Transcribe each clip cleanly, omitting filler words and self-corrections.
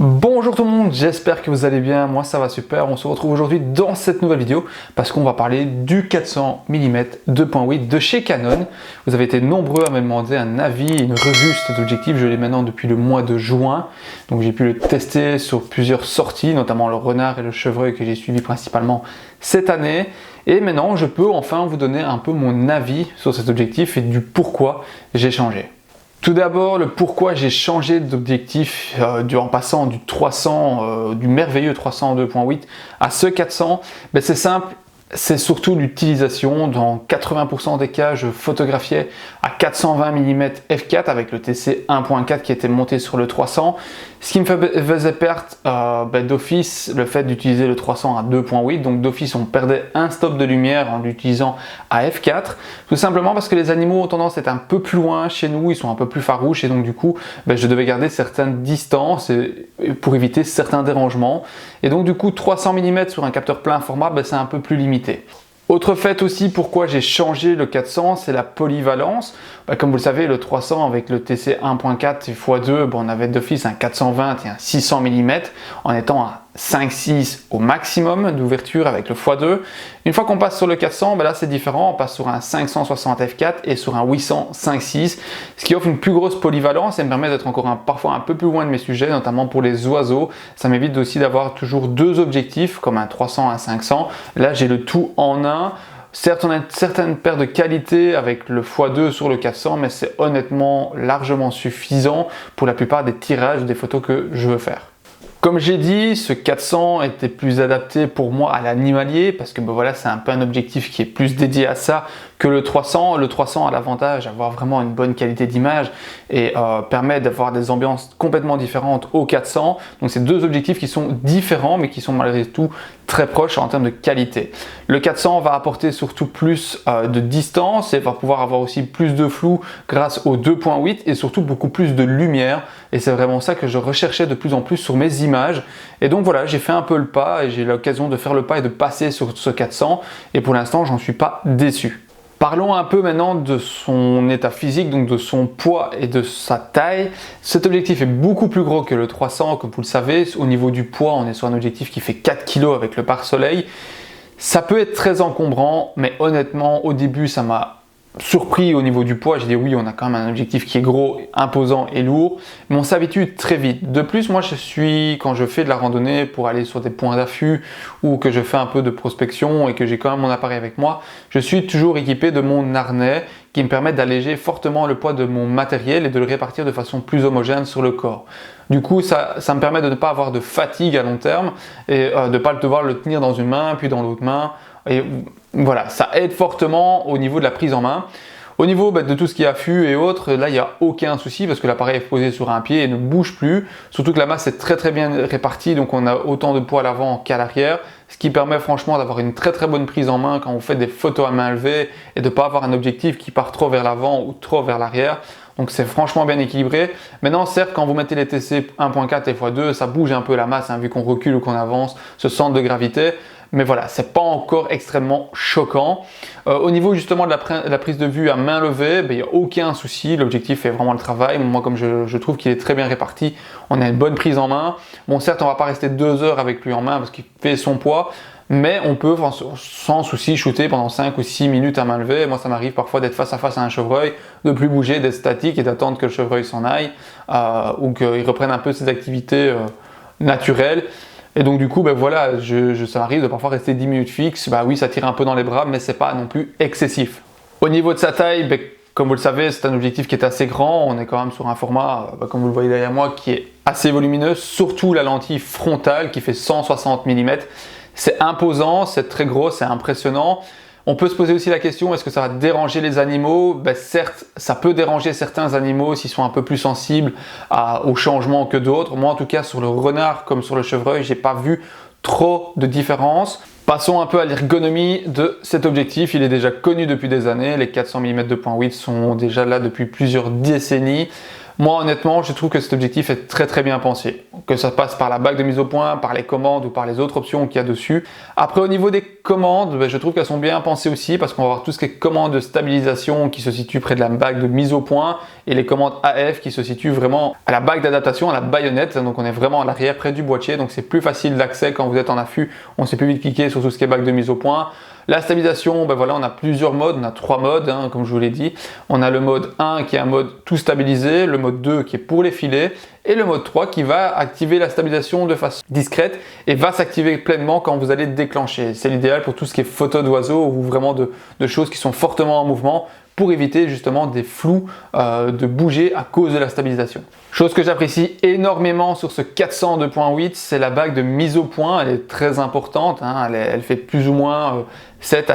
Bonjour tout le monde, j'espère que vous allez bien, moi ça va super. On se retrouve aujourd'hui dans cette nouvelle vidéo parce qu'on va parler du 400 mm 2.8 de chez Canon. Vous avez été nombreux à me demander un avis, une revue sur cet objectif. Je l'ai maintenant depuis le mois de juin, donc j'ai pu le tester sur plusieurs sorties, notamment le renard et le chevreuil que j'ai suivi principalement cette année. Et maintenant je peux enfin vous donner un peu mon avis sur cet objectif et du pourquoi j'ai changé. Tout d'abord, le pourquoi j'ai changé d'objectif en passant du 300, du merveilleux 300 2.8 à ce 400, c'est simple. C'est surtout l'utilisation. Dans 80% des cas, je photographiais à 420 mm f4 avec le TC 1.4 qui était monté sur le 300. Ce qui me faisait perdre d'office le fait d'utiliser le 300 à 2.8. Donc d'office, on perdait un stop de lumière en l'utilisant à f4. Tout simplement parce que les animaux ont tendance à être un peu plus loin chez nous, ils sont un peu plus farouches et donc du coup, je devais garder certaines distances pour éviter certains dérangements. Et donc du coup, 300 mm sur un capteur plein format, c'est un peu plus limité. Autre fait aussi pourquoi j'ai changé le 400, c'est la polyvalence. Comme vous le savez, le 300 avec le TC 1.4 et x2, on avait d'office un 420 et un 600 mm en étant à 5,6 au maximum d'ouverture avec le x2. Une fois qu'on passe sur le 400, là c'est différent, on passe sur un 560 f4 et sur un 800 5,6, ce qui offre une plus grosse polyvalence et me permet d'être encore parfois un peu plus loin de mes sujets, notamment pour les oiseaux. Ça m'évite aussi d'avoir toujours deux objectifs comme un 300 et un 500. Là j'ai le tout en un. Certes, on a une certaine paire de qualité avec le x2 sur le 400, mais c'est honnêtement largement suffisant pour la plupart des tirages des photos que je veux faire. Comme j'ai dit, ce 400 était plus adapté pour moi à l'animalier parce que voilà, c'est un peu un objectif qui est plus dédié à ça que le 300. Le 300 a l'avantage d'avoir vraiment une bonne qualité d'image et permet d'avoir des ambiances complètement différentes au 400. Donc c'est deux objectifs qui sont différents mais qui sont malgré tout très proches en termes de qualité. Le 400 va apporter surtout plus de distance et va pouvoir avoir aussi plus de flou grâce au 2.8 et surtout beaucoup plus de lumière. Et c'est vraiment ça que je recherchais de plus en plus sur mes images. Et donc voilà, j'ai fait un peu le pas et j'ai l'occasion de faire le pas et de passer sur ce 400. Et pour l'instant, j'en suis pas déçu. Parlons un peu maintenant de son état physique, donc de son poids et de sa taille. Cet objectif est beaucoup plus gros que le 300, comme vous le savez. Au niveau du poids, on est sur un objectif qui fait 4 kg avec le pare-soleil. Ça peut être très encombrant, mais honnêtement, au début, ça m'a surpris au niveau du poids. J'ai dit oui, on a quand même un objectif qui est gros, imposant et lourd, mais on s'habitue très vite. De plus, moi quand je fais de la randonnée pour aller sur des points d'affût ou que je fais un peu de prospection et que j'ai quand même mon appareil avec moi, je suis toujours équipé de mon harnais qui me permet d'alléger fortement le poids de mon matériel et de le répartir de façon plus homogène sur le corps. Du coup, ça me permet de ne pas avoir de fatigue à long terme et de ne pas devoir le tenir dans une main puis dans l'autre main. Et voilà, ça aide fortement au niveau de la prise en main. Au niveau de tout ce qui est affût et autres, là il n'y a aucun souci parce que l'appareil est posé sur un pied et ne bouge plus. Surtout que la masse est très bien répartie, donc on a autant de poids à l'avant qu'à l'arrière, ce qui permet franchement d'avoir une très bonne prise en main quand on fait des photos à main levée et de ne pas avoir un objectif qui part trop vers l'avant ou trop vers l'arrière. Donc c'est franchement bien équilibré. Maintenant certes, quand vous mettez les TC 1.4 et x2, ça bouge un peu la masse vu qu'on recule ou qu'on avance, ce centre de gravité. Mais voilà, c'est pas encore extrêmement choquant. Au niveau justement de la prise de vue à main levée, il n'y a aucun souci. L'objectif fait vraiment le travail. Moi, comme je trouve qu'il est très bien réparti, on a une bonne prise en main. Bon, certes, on va pas rester 2 heures avec lui en main parce qu'il fait son poids, mais on peut sans souci shooter pendant 5 ou 6 minutes à main levée. Moi, ça m'arrive parfois d'être face à face à un chevreuil, de plus bouger, d'être statique et d'attendre que le chevreuil s'en aille ou qu'il reprenne un peu ses activités naturelles. Et donc du coup, voilà, ça m'arrive de parfois rester 10 minutes fixes. Oui, ça tire un peu dans les bras, mais c'est pas non plus excessif. Au niveau de sa taille, comme vous le savez, c'est un objectif qui est assez grand. On est quand même sur un format, comme vous le voyez derrière moi, qui est assez volumineux. Surtout la lentille frontale qui fait 160 mm. C'est imposant, c'est très gros, c'est impressionnant. On peut se poser aussi la question, est-ce que ça va déranger les animaux? Certes, ça peut déranger certains animaux s'ils sont un peu plus sensibles au changement que d'autres. Moi, en tout cas, sur le renard comme sur le chevreuil, j'ai pas vu trop de différence. Passons un peu à l'ergonomie de cet objectif. Il est déjà connu depuis des années. Les 400 mm 2.8 sont déjà là depuis plusieurs décennies. Moi honnêtement, je trouve que cet objectif est très bien pensé. Que ça passe par la bague de mise au point, par les commandes ou par les autres options qu'il y a dessus. Après au niveau des commandes, je trouve qu'elles sont bien pensées aussi parce qu'on va avoir tout ce qui est commandes de stabilisation qui se situent près de la bague de mise au point et les commandes AF qui se situent vraiment à la bague d'adaptation, à la baïonnette. Donc on est vraiment à l'arrière près du boîtier, donc c'est plus facile d'accès quand vous êtes en affût. On sait plus vite cliquer sur tout ce qui est bague de mise au point. La stabilisation, voilà, on a plusieurs modes, on a 3 modes comme je vous l'ai dit. On a le mode 1 qui est un mode tout stabilisé, le mode 2 qui est pour les filets et le mode 3 qui va activer la stabilisation de façon discrète et va s'activer pleinement quand vous allez déclencher. C'est l'idéal pour tout ce qui est photo d'oiseaux ou vraiment de choses qui sont fortement en mouvement pour éviter justement des flous de bouger à cause de la stabilisation. Chose que j'apprécie énormément sur ce 400 2.8, c'est la bague de mise au point. Elle est très importante, elle fait plus ou moins 7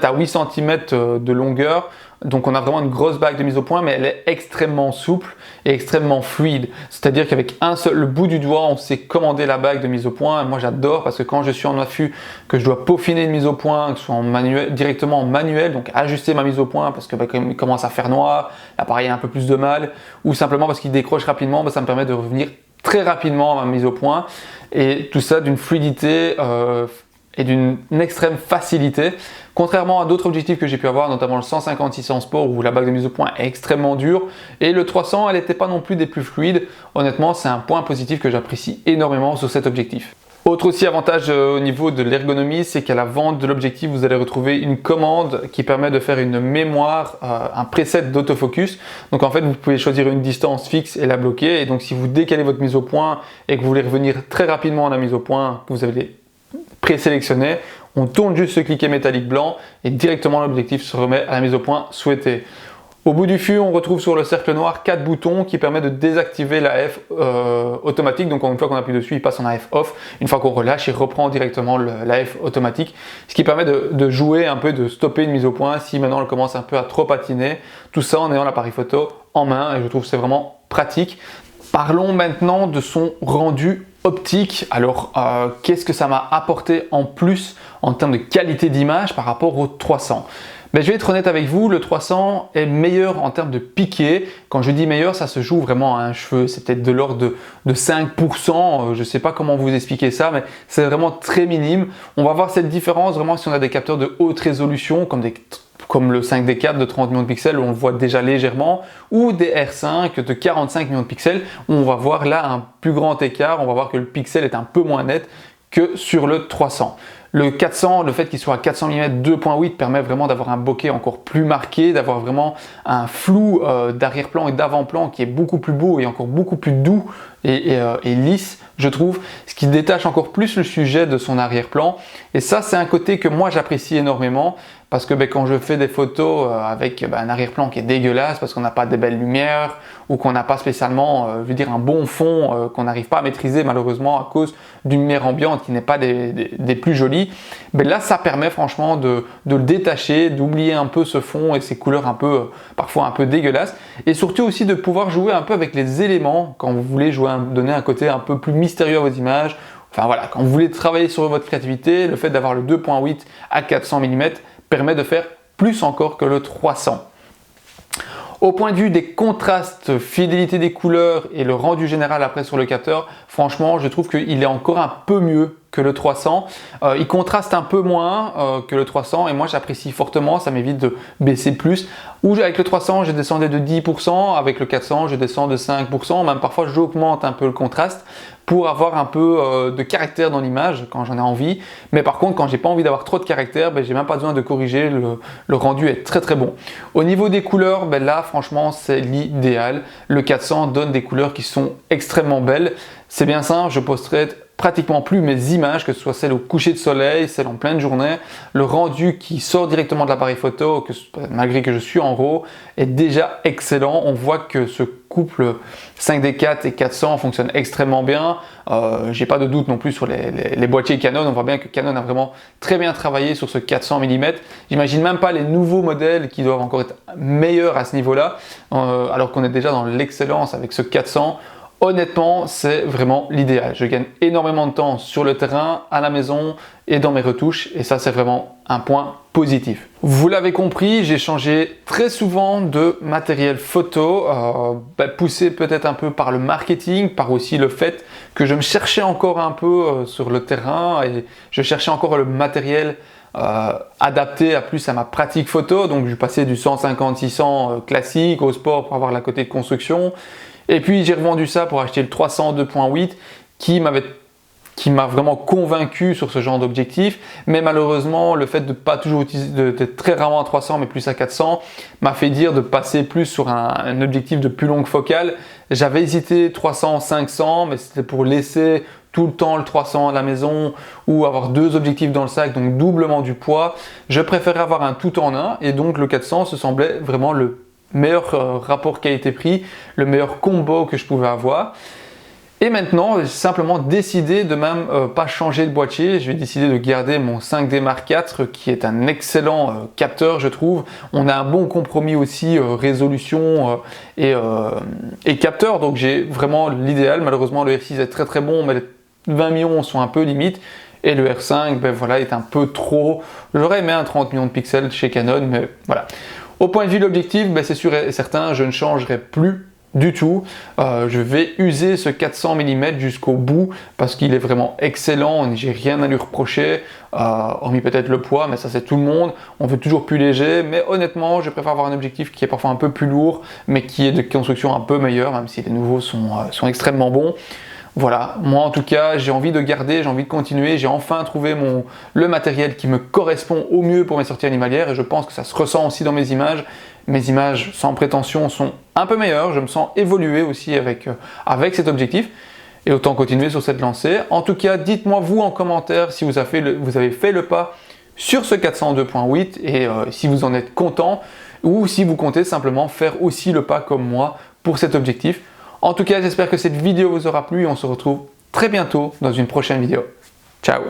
à 8 cm de longueur. Donc on a vraiment une grosse bague de mise au point, mais elle est extrêmement souple et extrêmement fluide. C'est-à-dire qu'avec le bout du doigt, on sait commander la bague de mise au point. Et moi j'adore parce que quand je suis en affût, que je dois peaufiner une mise au point, que ce soit directement en manuel, donc ajuster ma mise au point parce que quand il commence à faire noir, l'appareil a un peu plus de mal, ou simplement parce qu'il décroche rapidement, ça me permet de revenir très rapidement à ma mise au point. Et tout ça d'une fluidité et d'une extrême facilité. Contrairement à d'autres objectifs que j'ai pu avoir, notamment le 150-600 Sport où la bague de mise au point est extrêmement dure et le 300 elle n'était pas non plus des plus fluides. Honnêtement c'est un point positif que j'apprécie énormément sur cet objectif. Autre aussi avantage au niveau de l'ergonomie, c'est qu'à la vente de l'objectif, vous allez retrouver une commande qui permet de faire une mémoire, un preset d'autofocus. Donc en fait, vous pouvez choisir une distance fixe et la bloquer. Et donc si vous décalez votre mise au point et que vous voulez revenir très rapidement à la mise au point, que vous avez présélectionné, on tourne juste ce cliquet métallique blanc et directement l'objectif se remet à la mise au point souhaitée. Au bout du fût, on retrouve sur le cercle noir 4 boutons qui permettent de désactiver l'AF automatique. Donc une fois qu'on appuie dessus, il passe en AF off. Une fois qu'on relâche, il reprend directement l'AF automatique. Ce qui permet de jouer un peu, de stopper une mise au point si maintenant elle commence un peu à trop patiner. Tout ça en ayant l'appareil photo en main et je trouve que c'est vraiment pratique. Parlons maintenant de son rendu optique. Alors, qu'est-ce que ça m'a apporté en plus en termes de qualité d'image par rapport au 300 ? Je vais être honnête avec vous, le 300 est meilleur en termes de piqué. Quand je dis meilleur, ça se joue vraiment à un cheveu. C'est peut-être de l'ordre de 5%. Je ne sais pas comment vous expliquer ça, mais c'est vraiment très minime. On va voir cette différence vraiment si on a des capteurs de haute résolution, comme le 5D4 de 30 millions de pixels où on le voit déjà légèrement, ou des R5 de 45 millions de pixels où on va voir là un plus grand écart. On va voir que le pixel est un peu moins net que sur le 300. Le 400, le fait qu'il soit à 400 mm 2.8 permet vraiment d'avoir un bokeh encore plus marqué, d'avoir vraiment un flou d'arrière-plan et d'avant-plan qui est beaucoup plus beau et encore beaucoup plus doux et lisse, je trouve, ce qui détache encore plus le sujet de son arrière-plan. Et ça, c'est un côté que moi j'apprécie énormément parce que quand je fais des photos avec un arrière-plan qui est dégueulasse parce qu'on n'a pas de belles lumières ou qu'on n'a pas spécialement un bon fond qu'on n'arrive pas à maîtriser malheureusement à cause d'une lumière ambiante qui n'est pas des plus jolies, là ça permet franchement de le détacher, d'oublier un peu ce fond et ces couleurs un peu parfois un peu dégueulasses et surtout aussi de pouvoir jouer un peu avec les éléments quand vous voulez donner un côté un peu plus mystérieux à vos images. Enfin voilà, quand vous voulez travailler sur votre créativité, le fait d'avoir le 2.8 à 400 mm permet de faire plus encore que le 300. Au point de vue des contrastes, fidélité des couleurs et le rendu général après sur le capteur, franchement je trouve qu'il est encore un peu mieux que le 300. Il contraste un peu moins que le 300 et moi j'apprécie fortement, ça m'évite de baisser plus. Ou avec le 300 je descendais de 10%, avec le 400 je descends de 5%, même parfois j'augmente un peu le contraste pour avoir un peu de caractère dans l'image quand j'en ai envie. Mais par contre quand j'ai pas envie d'avoir trop de caractère, j'ai même pas besoin de corriger, le rendu est très bon. Au niveau des couleurs, là franchement c'est l'idéal. Le 400 donne des couleurs qui sont extrêmement belles. C'est bien simple, je posterai pratiquement plus mes images, que ce soit celles au coucher de soleil, celles en pleine journée. Le rendu qui sort directement de l'appareil photo, malgré que je suis en RAW, est déjà excellent. On voit que ce couple 5D4 et 400 fonctionne extrêmement bien. J'ai pas de doute non plus sur les boîtiers Canon. On voit bien que Canon a vraiment très bien travaillé sur ce 400 mm. J'imagine même pas les nouveaux modèles qui doivent encore être meilleurs à ce niveau-là, alors qu'on est déjà dans l'excellence avec ce 400. Honnêtement, c'est vraiment l'idéal. Je gagne énormément de temps sur le terrain, à la maison et dans mes retouches et ça c'est vraiment un point positif. Vous l'avez compris, j'ai changé très souvent de matériel photo, poussé peut-être un peu par le marketing, par aussi le fait que je me cherchais encore un peu sur le terrain et je cherchais encore le matériel adapté plus à ma pratique photo. Donc je passais du 150-600 classique au sport pour avoir la côté de construction. Et puis j'ai revendu ça pour acheter le 300 2.8 qui m'a vraiment convaincu sur ce genre d'objectif. Mais malheureusement, le fait de pas toujours utiliser, d'être très rarement à 300 mais plus à 400 m'a fait dire de passer plus sur un objectif de plus longue focale. J'avais hésité 300-500 mais c'était pour laisser tout le temps le 300 à la maison ou avoir deux objectifs dans le sac, donc doublement du poids. Je préférais avoir un tout en un et donc le 400 se semblait vraiment le meilleur rapport qualité-prix, le meilleur combo que je pouvais avoir. Et maintenant, j'ai simplement décidé de même pas changer de boîtier. Je vais décider de garder mon 5D Mark IV qui est un excellent capteur, je trouve. On a un bon compromis aussi résolution et capteur, donc j'ai vraiment l'idéal. Malheureusement, le R6 est très très bon, mais les 20 millions sont un peu limite. Et le R5, voilà, est un peu trop. J'aurais aimé un 30 millions de pixels chez Canon, mais voilà. Au point de vue de l'objectif, c'est sûr et certain, je ne changerai plus du tout. Je vais user ce 400 mm jusqu'au bout parce qu'il est vraiment excellent. J'ai rien à lui reprocher, hormis peut-être le poids, mais ça c'est tout le monde. On veut toujours plus léger, mais honnêtement, je préfère avoir un objectif qui est parfois un peu plus lourd, mais qui est de construction un peu meilleure, même si les nouveaux sont extrêmement bons. Voilà, moi en tout cas, j'ai envie de garder, j'ai envie de continuer, j'ai enfin trouvé le matériel qui me correspond au mieux pour mes sorties animalières et je pense que ça se ressent aussi dans mes images. Mes images, sans prétention, sont un peu meilleures, je me sens évoluer aussi avec cet objectif et autant continuer sur cette lancée. En tout cas, dites-moi vous en commentaire si vous avez fait le pas sur ce 400 2.8 et si vous en êtes content ou si vous comptez simplement faire aussi le pas comme moi pour cet objectif. En tout cas, j'espère que cette vidéo vous aura plu et on se retrouve très bientôt dans une prochaine vidéo. Ciao!